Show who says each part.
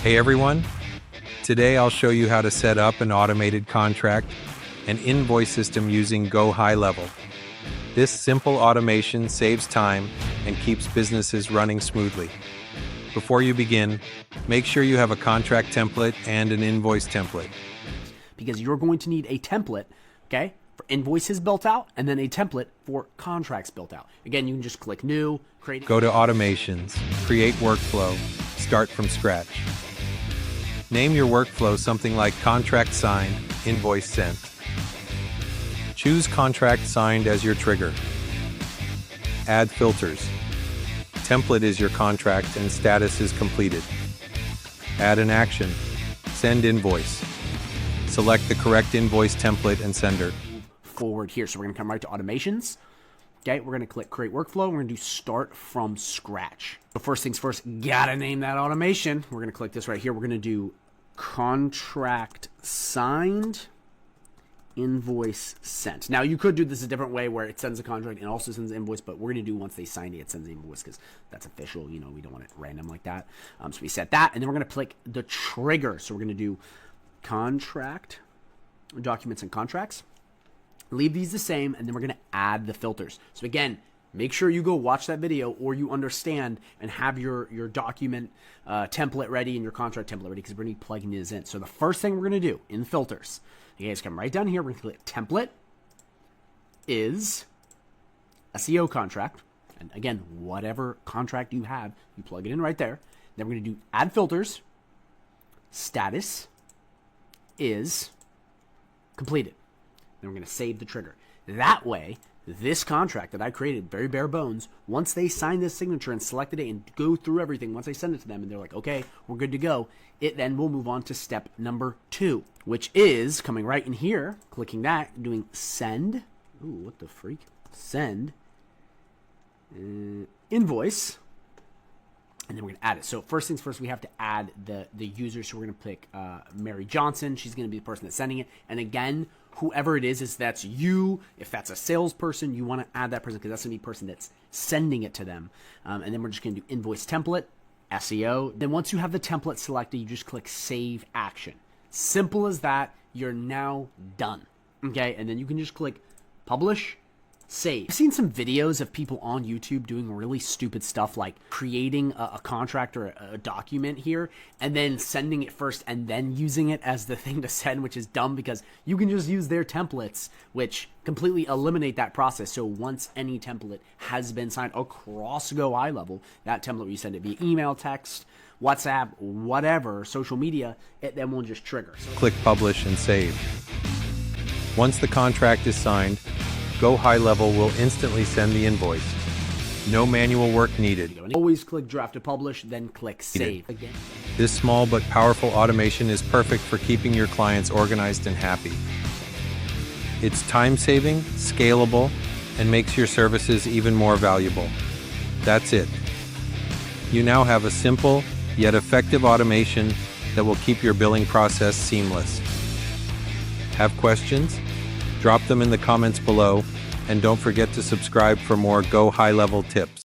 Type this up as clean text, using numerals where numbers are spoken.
Speaker 1: Hey everyone, today I'll show you how to set up an automated contract and invoice system using GoHighLevel. This simple automation saves time and keeps businesses running smoothly. Before you begin, make sure you have a contract template and an invoice template.
Speaker 2: Because you're going to need a template, okay, for invoices built out, and then a template for contracts built out. Again, you can just click New, create.
Speaker 1: Go to Automations, create workflow, start from scratch. Name your workflow something like Contract Signed, Invoice Sent. Choose Contract Signed as your trigger. Add filters. Template is your contract and status is completed. Add an action. Send invoice. Select the correct invoice template and sender.
Speaker 2: Forward here. So we're going to come right to Automations. Okay, we're going to click Create Workflow. We're going to do Start from Scratch. So first things first, gotta name that automation. We're going to click this right here. We're going to do Contract Signed, Invoice Sent. Now, you could do this a different way where it sends a contract and also sends an invoice, but we're going to do once they sign it, it sends the invoice because that's official. You know, we don't want it random like that. So we set that, and then we're going to click the trigger. So we're going to do Contract, Documents and Contracts. Leave these the same, and then we're going to add the filters. So again, make sure you go watch that video or you understand and have your document template ready and your contract template ready because we're going to be plugging this in. So the first thing we're going to do in filters, you guys come right down here. We're going to click Template is SEO contract. And again, whatever contract you have, you plug it in right there. Then we're going to do Add Filters. Status is completed. Then we're going to save the trigger. That way, this contract that I created, very bare bones, once they sign this signature and select the date and go through everything, once I send it to them and they're like, okay, we're good to go, it then will move on to step number 2, which is coming right in here, clicking that, doing send. Ooh, what the freak? Send invoice. And then we're going to add it. So first things first, we have to add the user. So we're going to pick Mary Johnson. She's going to be the person that's sending it. And again, whoever it is that's you. If that's a salesperson, you want to add that person because that's going to be the person that's sending it to them. And then we're just going to do invoice template, SEO. Then once you have the template selected, you just click Save Action. Simple as that. You're now done. Okay, and then you can just click Publish. Save. I've seen some videos of people on YouTube doing really stupid stuff like creating a contract or a document here and then sending it first and then using it as the thing to send, which is dumb because you can just use their templates, which completely eliminate that process. So once any template has been signed across GoHighLevel, that template you send it via email, text, WhatsApp, whatever, social media, it then will just trigger. So
Speaker 1: click Publish and Save. Once the contract is signed, GoHighLevel will instantly send the invoice. No manual work needed.
Speaker 2: Always click Draft to Publish, then click Save again.
Speaker 1: This small but powerful automation is perfect for keeping your clients organized and happy. It's time-saving, scalable, and makes your services even more valuable. That's it. You now have a simple yet effective automation that will keep your billing process seamless. Have questions? Drop them in the comments below, and don't forget to subscribe for more GoHighLevel tips.